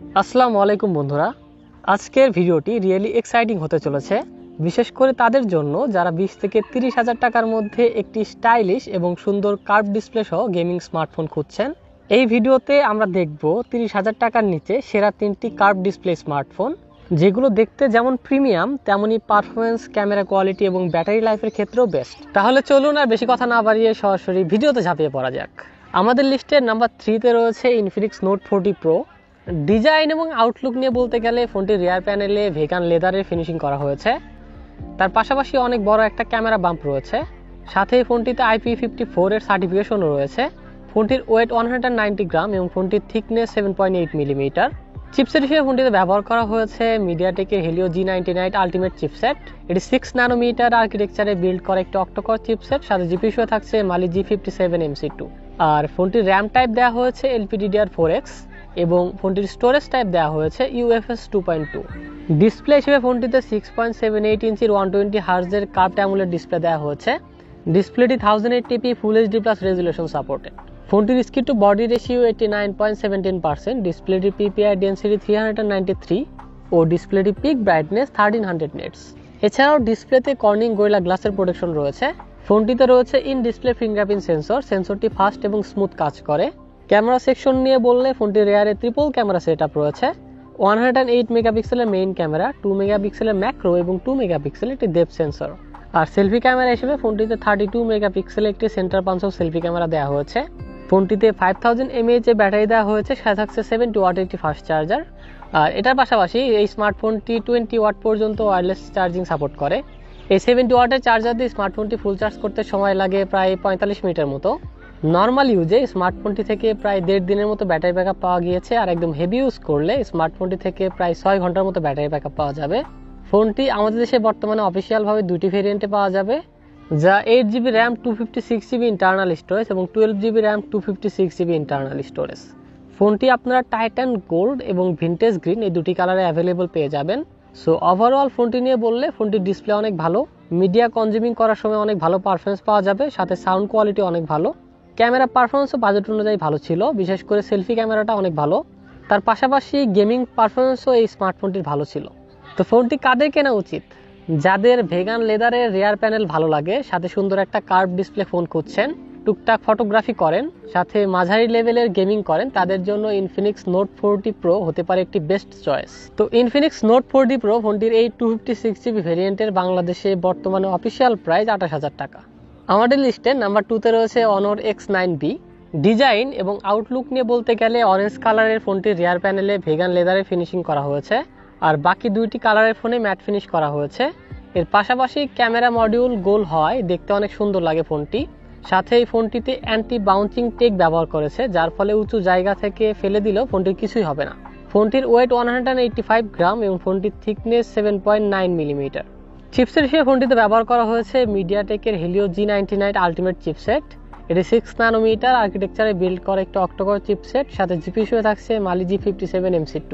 আসসালামু আলাইকুম বন্ধুরা, আজকের ভিডিওটি রিয়েলি এক্সাইটিং হতে চলেছে, বিশেষ করে তাদের জন্য যারা 20 থেকে 30 হাজার টাকার মধ্যে একটি স্টাইলিশ এবং সুন্দর কার্ভ ডিসপ্লে সহ গেমিং স্মার্টফোন খুঁজছেন। এই ভিডিওতে আমরা দেখব 30 হাজার টাকার নিচে সেরা 3টি কার্ভ ডিসপ্লে স্মার্টফোন, যেগুলো দেখতে যেমন প্রিমিয়াম তেমনি পারফরমেন্স, ক্যামেরা কোয়ালিটি এবং ব্যাটারি লাইফের ক্ষেত্রেও বেস্ট। তাহলে চলুন আর বেশি কথা না বাড়িয়ে সরাসরি ভিডিওতে ঝাঁপিয়ে পড়া যাক। আমাদের লিস্টের নাম্বার 3তে রয়েছে ইনফিনিক্স নোট 40 প্রো। ডিজাইন এবং আউটলুক নিয়ে বলতে গেলে ফোনটির রিয়ার প্যানেলে ভেগান লেদারের ফিনিশিং করা হয়েছে। তার পাশাপাশি অনেক বড় একটা ক্যামেরা বাম্প রয়েছে, সাথে ফোনটিতে IP54 এর সার্টিফিকেশনও রয়েছে। ফোনটির ওয়েট 190 গ্রাম এবং ফোনটির থিকনেস 7.8 মিলিমিটার। চিপসেট হিসেবে ফোনটিতে ব্যবহার করা হয়েছে মিডিয়াটেকের হেলিও G99 আলটিমেট চিপসেট। এটি 6 ন্যানোমিটার আর্কিটেকচারে বিল্ড করা একটি অক্টোকর চিপসেট, সাথে জিপি হিসেবে থাকছে মালি G57MC2। আর ফোনটির র্যাম টাইপ দেওয়া হয়েছে LPDDR4X এবং ফোনটির স্টোরেজ টাইপ দেওয়া হয়েছে UFS 2.2। ডিসপ্লে হিসেবে ফোনটিতে 6.78 ইঞ্চির 120 হার্জের কার্ভড অ্যামোলেড ডিসপ্লে দেওয়া হয়েছে। ডিসপ্লেটি 1080p full HD plus resolution supported. ফোনটির স্ক্রিন টু বডি রেশিও 89.17%, ডিসপ্লেটির PPI ডেন্সিটি 393 ও ডিসপ্লেটির পিক ব্রাইটনেস 1300 নিটস। এছাড়াও ডিসপ্লেতে কর্নিং গরিলা গ্লাসের প্রোটেকশন রয়েছে। ফোনটিতে রয়েছে ইন ডিসপ্লে ফিঙ্গারপ্রিন্ট সেন্সরটি ফাস্ট এবং স্মুথ কাজ করে। ক্যামেরা সেকশন নিয়ে বললে ফোনটির রেয়ারে ট্রিপল ক্যামেরা সেটআপ রয়েছে। 108 মেগাপিক্সেলের মেইন ক্যামেরা, 2 মেগাপিক্সেলের ম্যাক্রো এবং 2 মেগাপিক্সেলের একটি ডেপথ সেন্সর। আর সেলফি ক্যামেরা হিসেবে ফোনটিতে 32 মেগাপিক্সেলের একটি সেন্টার পাঞ্চ সেলফি ক্যামেরা দেওয়া হয়েছে। ফোনটিতে 5000 mAh এর ব্যাটারি দেওয়া হয়েছে, সাথে থাকছে 70 ওয়াটের একটি ফাস্ট চার্জার। আর এটার পাশাপাশি এই স্মার্টফোনটি 20 ওয়াট পর্যন্ত ওয়্যারলেস চার্জিং সাপোর্ট করে। এই 70 ওয়াটের চার্জার দিয়ে স্মার্টফোনটি ফুল চার্জ করতে সময় লাগে প্রায় 45 মিনিটের মতো। নর্মাল ইউজে স্মার্টফোনটি থেকে প্রায় 1.5 দিনের মতো ব্যাটারি ব্যাকআপ পাওয়া গিয়েছে, আর একদম হেভি ইউজ করলে স্মার্টফোনটি থেকে প্রায় 6 ঘন্টার মতো ব্যাটারি ব্যাকআপ পাওয়া যাবে। ফোনটি আমাদের দেশে বর্তমানে অফিসিয়ালভাবে 2টি ভেরিয়েন্টে পাওয়া যাবে, যা 8GB RAM 256GB internal storage এবং 12GB RAM 256GB internal storage. ফোনটি আপনারা টাইটান গোল্ড এবং ভিনটেজ গ্রিন এই দুটি কালারে অ্যাভেলেবল পেয়ে যাবেন। সো ওভারঅল ফোনটি নিয়ে বললে ফোনটির ডিসপ্লে অনেক ভালো, মিডিয়া কনজিউমিং করার সময় অনেক ভালো পারফরমেন্স পাওয়া যাবে, সাথে সাউন্ড কোয়ালিটি অনেক ভালো। ক্যামেরা পারফরমেন্সও বাজেট অনুযায়ী ভালো ছিল, বিশেষ করে সেলফি ক্যামেরাটা অনেক ভালো। তার পাশাপাশি গেমিং পারফরমেন্সও এই স্মার্টফোনটির ভালো ছিল। তো ফোনটি কাদের কেনা উচিত? যাদের ভেগান লেদারের রিয়ার প্যানেল ভালো লাগে, সাথে সুন্দর একটা কার্ভ ডিসপ্লে ফোন খুঁজছেন, টুকটাক ফটোগ্রাফি করেন, সাথে মাঝারি লেভেলের গেমিং করেন, তাদের জন্য ইনফিনিক্স নোট 40 প্রো হতে পারে একটি বেস্ট চয়েস। তো ইনফিনিক্স নোট 40 প্রো ফোনটির এই 256GB ভেরিয়েন্টের বাংলাদেশে বর্তমানে অফিসিয়াল প্রাইস 28,000 টাকা। আমাদের লিস্টে নাম্বার 2তে রয়েছে অনর X9B। ডিজাইন এবং আউটলুক নিয়ে বলতে গেলে অরেঞ্জ কালারের ফোনটির রিয়ার প্যানেলে ভেগান লেদারে ফিনিশিং করা হয়েছে, আর বাকি 2টি কালারের ফোনে ম্যাট ফিনিশ করা হয়েছে। এর পাশাপাশি ক্যামেরা মডিউল গোল হয়, দেখতে অনেক সুন্দর লাগে ফোনটি। সাথে এই ফোনটিতে অ্যান্টি বাউন্সিং টেক ব্যবহার করেছে, যার ফলে উঁচু জায়গা থেকে ফেলে দিলেও ফোনটির কিছুই হবে না। ফোনটির ওয়েট 185 গ্রাম এবং ফোনটির থিকনেস 7.9 মিলিমিটার। চিপসেট হিসেবে ফোনটিতে ব্যবহার করা হয়েছে মিডিয়াটেকের হেলিও G99 আলটিমেট চিপসেট। এটি 6 ন্যানোমিটার আর্কিটেকচারে বিল্ড করা একটি অক্টোকর চিপসেট, সাথে জিপি হিসেবে থাকছে মালি G57MC2।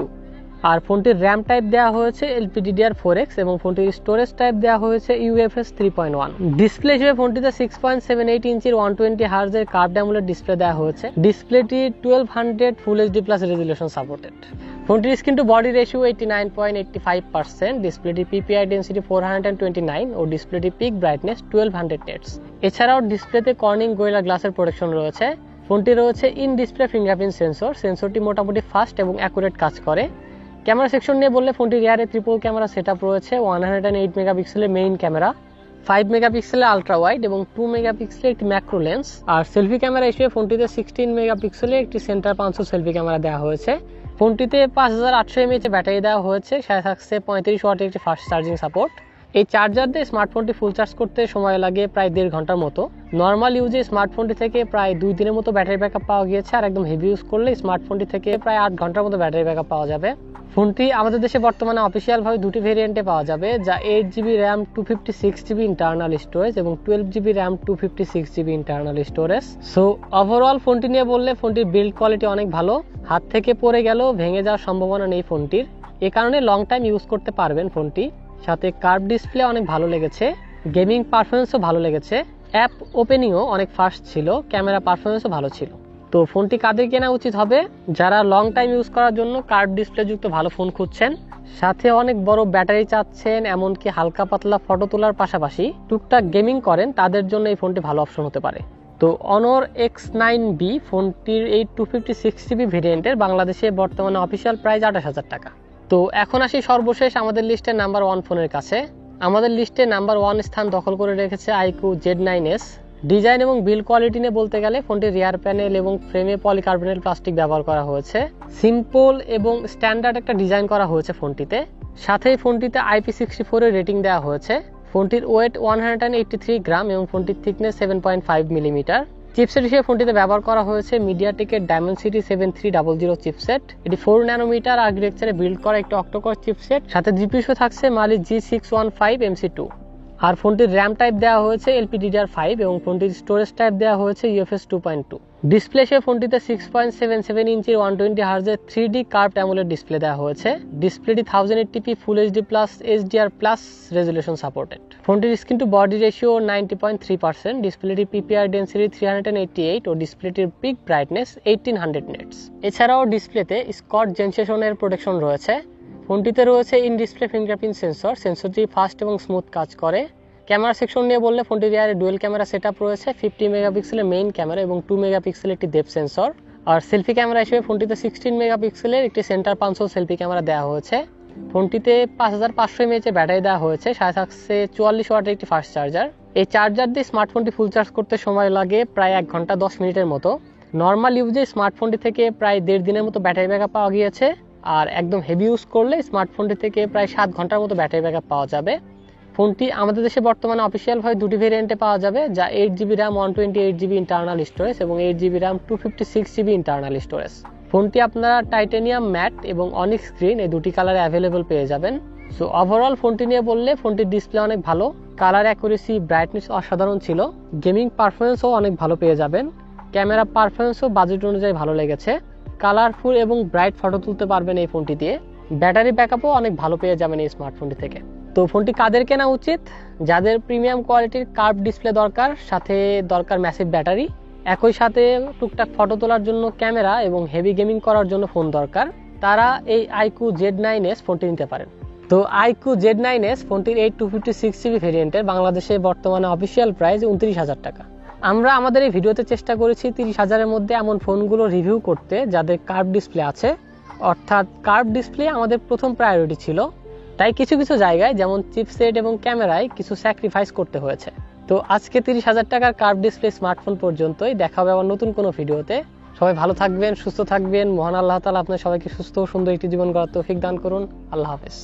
আর ফোনটির র্যাম টাইপ দেওয়া হয়েছে LPDDR4X এবং ফোনটির স্টোরেজ টাইপ দেওয়া হয়েছে UFS 3.1। ডিসপ্লে হিসেবে ফোনটিতে 6.78 ইঞ্চির 120 হার্জের কার্ভড অ্যামোলেড ডিসপ্লে দেওয়া হয়েছে। ডিসপ্লেটি 1200 full HD plus resolution supported. ফোনটির স্ক্রিন টু বডি রেশিও 89.85%, ডিসপ্লেটির PPI ডেন্সিটি 429 ও ডিসপ্লেটির পিক ব্রাইটনেস 1200 নিটস। এছাড়াও ডিসপ্লেতে কর্নিং গরিলা গ্লাসের প্রোটেকশন রয়েছে। ফোনটি রয়েছে ইন ডিসপ্লে ফিঙ্গারপ্রিন্ট সেন্সরটি মোটামুটি ফাস্ট এবং অ্যাকুরেট কাজ করে। ক্যামেরা সেকশন নিয়ে বললে ফোনটির রিয়ারে ট্রিপল ক্যামেরা সেটআপ রয়েছে। 108 মেগাপিক্সেলের মেইন ক্যামেরা, 5 মেগাপিক্সেলের আলট্রা ওয়াইড এবং 2 মেগাপিক্সেলের একটি ম্যাক্রো লেন্স। আর সেলফি ক্যামেরা হিসেবে ফোনটিতে 16 মেগাপিক্সেলের একটি সেন্টার পাঞ্চ সেলফি ক্যামেরা দেওয়া হয়েছে। ফোনটিতে 5800 mAh ব্যাটারি দেওয়া হয়েছে, সাথে থাকছে 35 ওয়াটের একটি ফাস্ট চার্জিং সাপোর্ট। এই চার্জার দিয়ে স্মার্টফোনটি ফুল চার্জ করতে সময় লাগে প্রায় 1.5 ঘন্টার মতো। নর্মাল ইউজে স্মার্টফোনটি থেকে প্রায় 2 দিনের মতো ব্যাটারি ব্যাকআপ পাওয়া গিয়েছে, আর একদম হেভি ইউজ করলে স্মার্টফোনটি থেকে প্রায় 8 ঘন্টার মতো ব্যাটারি ব্যাকআপ পাওয়া যাবে। ফোনটি আমাদের দেশে বর্তমানে অফিসিয়ালভাবে 2টি ভেরিয়েন্টে পাওয়া যাবে, যা 8GB RAM 256GB internal storage এবং 12GB RAM 256GB internal storage. So overall ফোনটি নিয়ে বললে ফোনটির বিল্ড কোয়ালিটি অনেক ভালো, হাত থেকে পড়ে গেলেও ভেঙে যাওয়ার সম্ভাবনা নেই ফোনটির। এ কারণে লং টাইম ইউজ করতে পারবেন ফোনটি। সাথে কার্ভ ডিসপ্লে অনেক ভালো লেগেছে, গেমিং পারফরমেন্সও ভালো লেগেছে, অ্যাপ ওপেনিংও অনেক ফাস্ট ছিল, ক্যামেরা পারফরমেন্সও ভালো ছিল। তো ফোনটি কাদের কেনা উচিত হবে? যারা লং টাইম ইউজ করার জন্য কার্ভ ডিসপ্লে যুক্ত ভালো ফোন খুঁজছেন, সাথে অনেক বড় ব্যাটারি চাচ্ছেন, এমনকি হালকা পাতলা ফটো তোলার পাশাপাশি টুকটাক গেমিং করেন, তাদের জন্য এই ফোনটি ভালো অপশন হতে পারে। তো Honor X9B ফোনটির এই 256GB ভেরিয়েন্টের বাংলাদেশে বর্তমানে অফিসিয়াল প্রাইস 28,000 টাকা। তো এখন আসি সর্বশেষ আমাদের লিস্টের নাম্বার 1 ফোনের কাছে। আমাদের লিস্টে নাম্বার 1 স্থান দখল করে রেখেছে iQOO Z9s। ডিজাইন এবং বিল্ড কোয়ালিটি নিয়ে বলতে গেলে ফোনটির রিয়ার প্যানেল এবং ফ্রেমে পলিকার্বনেট প্লাস্টিক ব্যবহার করা হয়েছে। সিম্পল এবং স্ট্যান্ডার্ড একটা ডিজাইন করা হয়েছে ফোনটিতে। সাথেই ফোনটিতে IP64 এর রেটিং দেওয়া হয়েছে। ফোনটির ওয়েট 183 গ্রাম এবং ফোনটির থিকনেস 7.5 মিলিমিটার। চিপসেট হিসেবে ফোনটিতে ব্যবহার করা হয়েছে মিডিয়াটেকের Dimensity 7300 চিপসেট। এটি 4 ন্যানোমিটার আর্কিটেকচারে বিল্ড করা একটি অক্টোকোর চিপসেট। সাথে জিপিইউ থাকছে Mali G615 MC2। আর ফোনটির র্যাম টাইপ দেওয়া হয়েছে LPDDR5 এবং ফোনটির স্টোরেজ টাইপ দেওয়া হয়েছে UFS 2.2। ডিসপ্লে হিসেবে ফোনটিতে 6.77 ইঞ্চির 120 Hz 3D curved AMOLED display দেওয়া হয়েছে। ডিসপ্লেটি 1080p full HD plus HDR plus resolution supported. ফোনটির স্ক্রিন টু বডি রেশিও 90.3%। ডিসপ্লেটির PPI ডেন্সিটি 388 ও ডিসপ্লেটির পিক ব্রাইটনেস 1800 নিটস। এছাড়াও ডিসপ্লেতে স্কট জেনসেশনের প্রোটেকশন রয়েছে। ফোনটিতে রয়েছে ইন ডিসপ্লে ফিঙ্গারপ্রিন্ট সেন্সর। সেন্সরটি ফাস্ট এবং স্মুথ কাজ করে। ক্যামেরা সেকশন নিয়ে বললে ফোনটির রিয়ারে ডুয়েল ক্যামেরা সেটআপ রয়েছে। 50 মেগাপিক্সেলের মেইন ক্যামেরা এবং 2 মেগাপিক্সেলের একটি ডেপথ সেন্সর। আর সেলফি ক্যামেরা হিসেবে ফোনটিতে 16 মেগাপিক্সেলের একটি সেন্টার পাঞ্চল সেলফি ক্যামেরা দেওয়া হয়েছে। ফোনটিতে 5500 mAh এর ব্যাটারি দেওয়া হয়েছে। সাথে থাকছে 44 ওয়াটের একটি ফাস্ট চার্জার। এই চার্জার দিয়ে স্মার্টফোনটি ফুল চার্জ করতে সময় লাগে প্রায় 1 ঘন্টা 10 মিনিটের মতো। নর্মাল ইউজে স্মার্টফোনটি থেকে প্রায় 1.5 দিনের মতো ব্যাটারি ব্যাকআপ পাওয়া গিয়েছে। আর একদম হেভি ইউজ করলে স্মার্টফোনটি থেকে প্রায় 7 ঘন্টার মতো ব্যাটারি ব্যাকআপ পাওয়া যাবে। ফোনটি আমাদের দেশে বর্তমানে অফিসিয়ালভাবে দুটি ভেরিয়েন্টে পাওয়া যাবে, যা 8GB RAM 128GB internal storage এবং 8GB RAM 256GB internal storage. ফোনটি আপনারা টাইটানিয়াম ম্যাট এবং অনিক্স গ্রিন এই দুটি কালারে অ্যাভেলেবল পেয়ে যাবেন। সো ওভারঅল ফোনটি নিয়ে বললে ফোনটির ডিসপ্লে অনেক ভালো, কালার অ্যাকুরেসি ব্রাইটনেস অসাধারণ ছিল, গেমিং পারফরমেন্সও অনেক ভালো পেয়ে যাবেন। ক্যামেরা পারফরমেন্সও বাজেট অনুযায়ী ভালো লেগেছে। কালারফুল এবং ব্রাইট ফটো তুলতে পারবেন এই ফোনটি দিয়ে। ব্যাটারি ব্যাকআপও অনেক ভালো পেয়ে যাবেন এই স্মার্টফোনটি থেকে। তো ফোনটি কাদের কেনা উচিত? যাদের প্রিমিয়াম কোয়ালিটির কার্ভ ডিসপ্লে দরকার, সাথে দরকার ম্যাসিভ ব্যাটারি, একই সাথে টুকটাক ফটো তোলার জন্য ক্যামেরা এবং হেভি গেমিং করার জন্য ফোন দরকার, তারা এই iQOO Z9s ফোনটি নিতে পারেন। তো iQOO Z9s ফোনটির এই 256GB ভেরিয়েন্টের বাংলাদেশে বর্তমানে অফিসিয়াল প্রাইস 29,000 টাকা। আমরা আমাদের এই ভিডিওতে চেষ্টা করেছি 30,000-এর মধ্যে এমন ফোনগুলো রিভিউ করতে যাদের কার্ভ ডিসপ্লে আছে, অর্থাৎ কার্ভ ডিসপ্লে আমাদের প্রথম প্রায়োরিটি ছিল। তাই কিছু কিছু জায়গায় যেমন চিপসেট এবং ক্যামেরায় কিছু স্যাক্রিফাইস করতে হয়েছে। তো আজকে 30,000 টাকার কার্ভ ডিসপ্লে স্মার্টফোন পর্যন্তই। দেখা হবে আবার নতুন কোনো ভিডিওতে। সবাই ভালো থাকবেন, সুস্থ থাকবেন। মহান আল্লাহ তাআলা আপনাদের সবাইকে সুস্থ ও সুন্দর একটি জীবন গড়ার তৌফিক দান করুন। আল্লাহ হাফেজ।